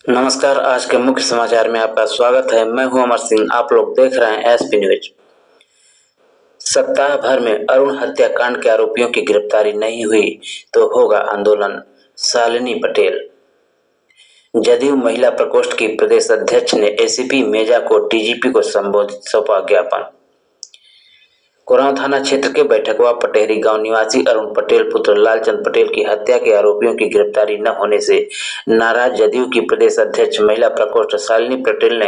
नमस्कार। आज के मुख्य समाचार में आपका स्वागत है। मैं हूं अमर सिंह। आप लोग देख रहे हैं एसपी न्यूज। सप्ताह भर में अरुण हत्याकांड के आरोपियों की गिरफ्तारी नहीं हुई तो होगा आंदोलन, शालिनी पटेल। जदयू महिला प्रकोष्ठ की प्रदेश अध्यक्ष ने एसीपी मेजा को डीजीपी को संबोधित सौंपा ज्ञापन। कोरांव थाना क्षेत्र के बैठकवा पटेहरी गांव निवासी अरुण पटेल पुत्र लालचंद पटेल की हत्या के आरोपियों की गिरफ्तारी न होने से नाराज जदयू की प्रदेश अध्यक्ष महिला प्रकोष्ठ शालिनी पटेल ने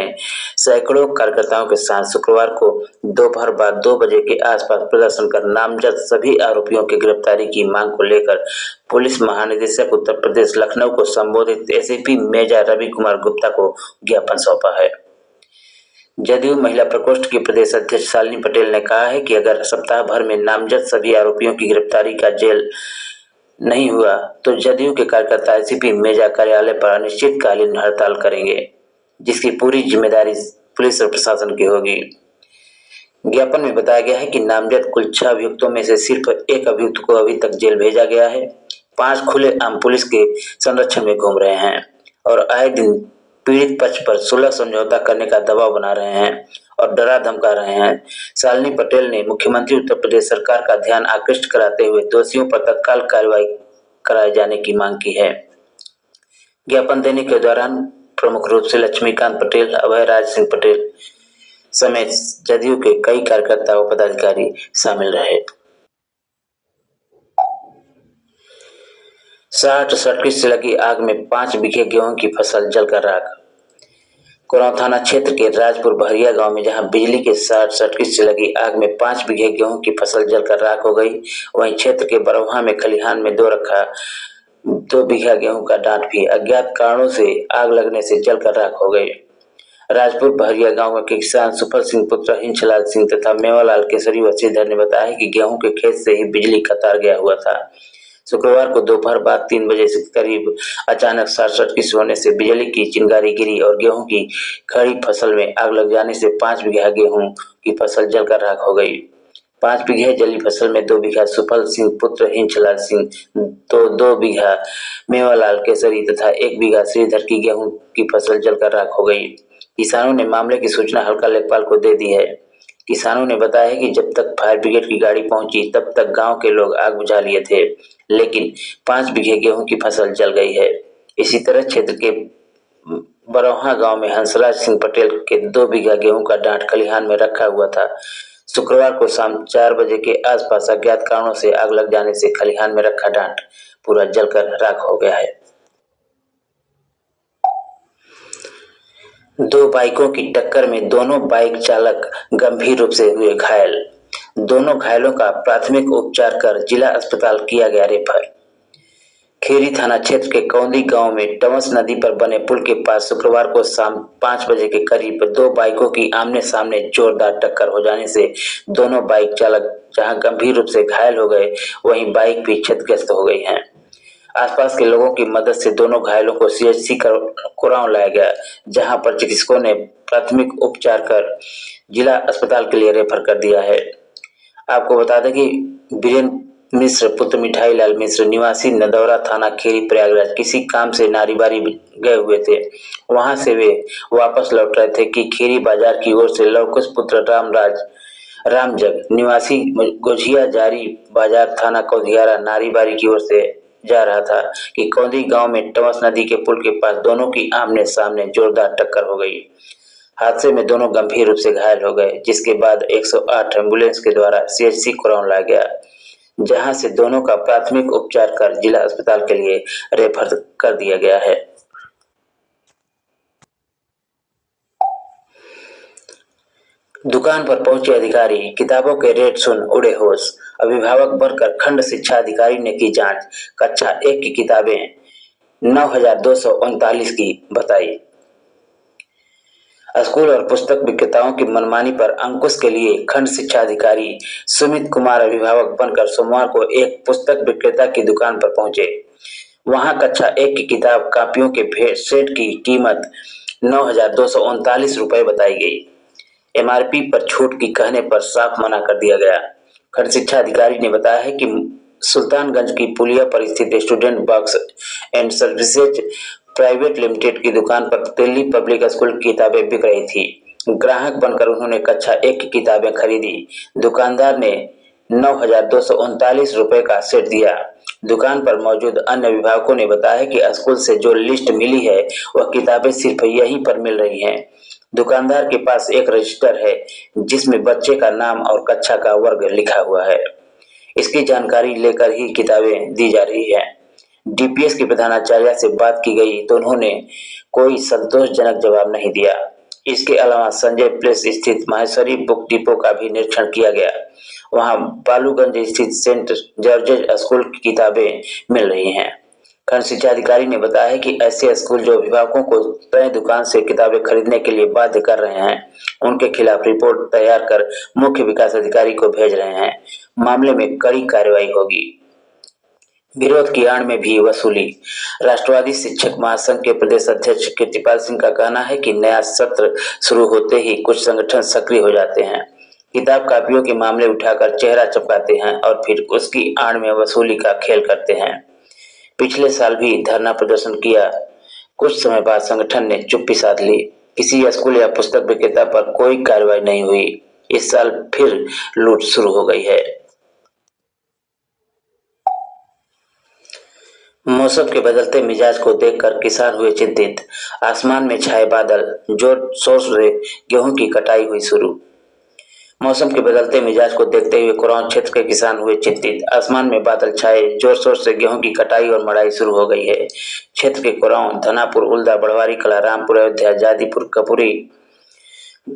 सैकड़ों कार्यकर्ताओं के साथ शुक्रवार को दोपहर बाद 2 बजे के आसपास प्रदर्शन कर नामजद सभी आरोपियों की गिरफ्तारी की मांग को लेकर पुलिस महानिदेशक उत्तर प्रदेश लखनऊ को संबोधित एसीपी मेजर रवि कुमार गुप्ता को ज्ञापन सौंपा है। जदयू महिला प्रकोष्ठ की प्रदेश अध्यक्ष शालिनी पटेल ने कहा है कि अगर सप्ताह भर में नामजद सभी आरोपियों की गिरफ्तारी का जेल नहीं हुआ तो जदयू के कार्यकर्ता एसीपी मेजा कार्यालय पर अनिश्चितकालीन हड़ताल करेंगे, जिसकी पूरी जिम्मेदारी पुलिस और प्रशासन की होगी। ज्ञापन में बताया गया है कि नामजद कुल 6 अभियुक्तों में से सिर्फ एक अभियुक्त को अभी तक जेल भेजा गया है। 5 खुले आम पुलिस के संरक्षण में घूम रहे हैं और आए दिन पीड़ित पक्ष पर सुलह समझौता करने का दबाव बना रहे हैं और डरा धमका रहे हैं। शालिनी पटेल ने मुख्यमंत्री उत्तर प्रदेश सरकार का ध्यान आकृष्ट कराते हुए दोषियों पर तत्काल कार्रवाई कराए जाने की मांग की है। ज्ञापन देने के दौरान प्रमुख रूप से लक्ष्मीकांत पटेल, अभय राज सिंह पटेल समेत जदयू के कई कार्यकर्ता व पदाधिकारी शामिल रहे। 60 सर्किट से लगी आग में 5 बीघे गेहूं की फसल जलकर राख। कोरांव थाना क्षेत्र के राजपुर बहरिया गांव में जहां बिजली के शॉर्ट सर्किट से लगी आग में 5 बीघे गेहूं की फसल जलकर राख हो गई, वहीं क्षेत्र के बरौहा में खलिहान में 2 बीघा गेहूं का डांठ भी अज्ञात कारणों से आग लगने से जलकर राख हो गई। राजपुर बहरिया गांव के किसान सुफल सिंह पुत्र हिंचलाल सिंह तथा मेवालाल केसरी व श्रीधर ने बताया कि गेहूं के खेत से ही बिजली का तार गया हुआ था। शुक्रवार को दोपहर बाद 3 बजे से करीब अचानक शॉर्ट सर्किट होने से बिजली की चिंगारी गिरी और गेहूं की खड़ी फसल में आग लग जाने से 5 बीघा गेहूं की फसल जलकर राख हो गई। 5 बीघे जली फसल में 2 बीघा सुफल सिंह पुत्र हिंचलाल सिंह, तो 2 बीघा मेवालाल केसरी तथा 1 बीघा श्रीधर की गेहूं की फसल जलकर राख हो गई। किसानों ने मामले की सूचना हल्का लेखपाल को दे दी है। किसानों ने बताया कि जब तक फायर ब्रिगेड की गाड़ी पहुंची तब तक गांव के लोग आग बुझा लिए थे, लेकिन 5 बीघे गेहूं की फसल जल गई है। इसी तरह क्षेत्र के बरौहा गांव में हंसराज सिंह पटेल के 2 बीघा गेहूं का डांठ खलिहान में रखा हुआ था। शुक्रवार को शाम 4 बजे के आसपास अज्ञात कारणों से आग लग जाने से खलिहान में रखा डांठ पूरा जलकर राख हो गया है। 2 बाइकों की टक्कर में दोनों बाइक चालक गंभीर रूप से हुए घायल। दोनों घायलों का प्राथमिक उपचार कर जिला अस्पताल किया गया रेफर। खेरी थाना क्षेत्र के कौंदी गांव में टमस नदी पर बने पुल के पास शुक्रवार को शाम 5 बजे के करीब 2 बाइकों की आमने सामने जोरदार टक्कर हो जाने से दोनों बाइक चालक जहां गंभीर रूप से घायल हो गए, वहीं बाइक भी क्षतिग्रस्त हो गई हैं। आसपास के लोगों की मदद से दोनों घायलों को सीएचसी कोरांव लाया गया, जहां पर चिकित्सकों ने प्राथमिक उपचार कर जिला अस्पताल के लिए रेफर कर दिया है। आपको बता दें कि बीरेन्द्र मिश्र पुत्र मिठाई लाल मिश्र निवासी नदौरा थाना खेरी प्रयागराज किसी काम से नारीबारी गए हुए थे। वहां से वे वापस लौट रहे थे कि खेरी बाजार की ओर से लवकुश पुत्र रामजग निवासी गोझिया जारी बाजार थाना कौधियारा नारीबारी की ओर से जा रहा था कि कौंदी गांव में टमस नदी के पुल के पास दोनों की आमने सामने जोरदार टक्कर हो गई। हादसे में दोनों गंभीर रूप से घायल हो गए, जिसके बाद 108 एम्बुलेंस के द्वारा सीएचसी कोरांव लाया गया, जहां से दोनों का प्राथमिक उपचार कर जिला अस्पताल के लिए रेफर कर दिया गया है। दुकान पर पहुंचे अधिकारी, किताबों के रेट सुन उड़े होश। अभिभावक बनकर खंड शिक्षा अधिकारी ने की जांच, कक्षा 1 की किताबें 9,239 की बताई। स्कूल और पुस्तक विक्रेताओं की मनमानी पर अंकुश के लिए खंड शिक्षा अधिकारी सुमित कुमार अभिभावक बनकर सोमवार को एक पुस्तक विक्रेता की दुकान पर पहुंचे। वहां कक्षा 1 की किताब कापियों के सेट की कीमत 9,239 रुपए बताई गई। एमआरपी पर छूट की कहने पर साफ मना कर दिया गया। खंड शिक्षा अधिकारी ने बताया है कि सुल्तानगंज की पुलिया पर स्थित student box and services private limited की दुकान पर दिल्ली पब्लिक स्कूल की किताबें बिक रही थी। ग्राहक बनकर उन्होंने कक्षा 1 की किताबें खरीदी। दुकानदार ने 9,239 रुपए का सेट दिया। दुकान पर मौजूद अन्य विभागों ने बताया कि स्कूल से जो लिस्ट मिली है वह किताबें सिर्फ यहीं पर मिल रही हैं। दुकानदार के पास एक रजिस्टर है जिसमें बच्चे का नाम और कक्षा का वर्ग लिखा हुआ है। इसकी जानकारी लेकर ही किताबें दी जा रही है। डीपीएस के प्रधानाचार्य से बात की गई तो उन्होंने कोई संतोषजनक जवाब नहीं दिया। इसके अलावा संजय प्लेस स्थित माहेश्वरी बुक डिपो का भी निरीक्षण किया गया। वहां बालूगंज स्थित सेंट जॉर्जेज स्कूल की किताबें मिल रही हैं। खंड शिक्षा अधिकारी ने बताया कि ऐसे स्कूल जो अभिभावकों को तय दुकान से किताबें खरीदने के लिए बाध्य कर रहे हैं, उनके खिलाफ रिपोर्ट तैयार कर मुख्य विकास अधिकारी को भेज रहे हैं। मामले में कड़ी कार्रवाई होगी। विरोध की आड़ में भी वसूली। राष्ट्रवादी शिक्षक महासंघ के प्रदेश अध्यक्ष कीर्तिपाल सिंह का कहना है कि नया सत्र शुरू होते ही कुछ संगठन सक्रिय हो जाते हैं, किताब कापियों के मामले उठाकर चेहरा चमकाते हैं और फिर उसकी आड़ में वसूली का खेल करते हैं। पिछले साल भी धरना प्रदर्शन किया। कुछ समय बाद संगठन ने चुप्पी साध ली। किसी स्कूल या पुस्तक विक्रेता पर कोई कार्रवाई नहीं हुई। इस साल फिर लूट शुरू हो गई है। मौसम के बदलते मिजाज को देखकर किसान हुए चिंतित। आसमान में छाए बादल, जोर शोर से गेहूं की कटाई हुई शुरू। मौसम के बदलते मिजाज को देखते हुए कुरान क्षेत्र के किसान हुए चिंतित। आसमान में बादल छाए, जोर शोर से गेहूं की कटाई और मड़ाई शुरू हो गई है। क्षेत्र के कुरान, धनापुर, उल्दा, बड़वारी कला, रामपुर, अयोध्या, जादीपुर, कपूरी,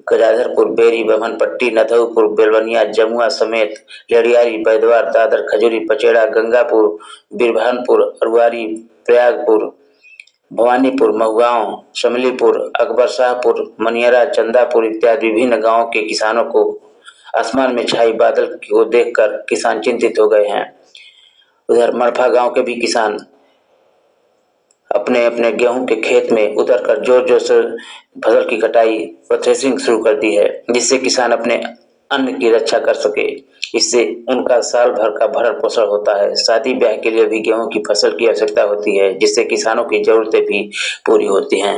गजाधरपुर, बेरी, बभनपट्टी, नधौपुर, बेलवनिया, जमुआ समेत लेडियारी, बैदवार, दादर, खजूरी, पचेड़ा, गंगापुर, बिरभानपुर, अरुआरी, प्रयागपुर, भवानीपुर, महुगांव, शमलीपुर, अकबर शाहपुर, मनियरा, चंदापुर इत्यादि विभिन्न गांवों के किसानों को आसमान में छाई बादल को देखकर किसान चिंतित हो गए हैं। उधर मड़फा गांव के भी किसान अपने अपने गेहूं के खेत में उतरकर जोर जोर से फसल की कटाई व थ्रेसिंग शुरू कर दी है, जिससे किसान अपने अन्न की रक्षा कर सके। इससे उनका साल भर का भरण पोषण होता है। शादी ब्याह के लिए भी गेहूं की फसल की आवश्यकता होती है, जिससे किसानों की जरूरतें भी पूरी होती हैं।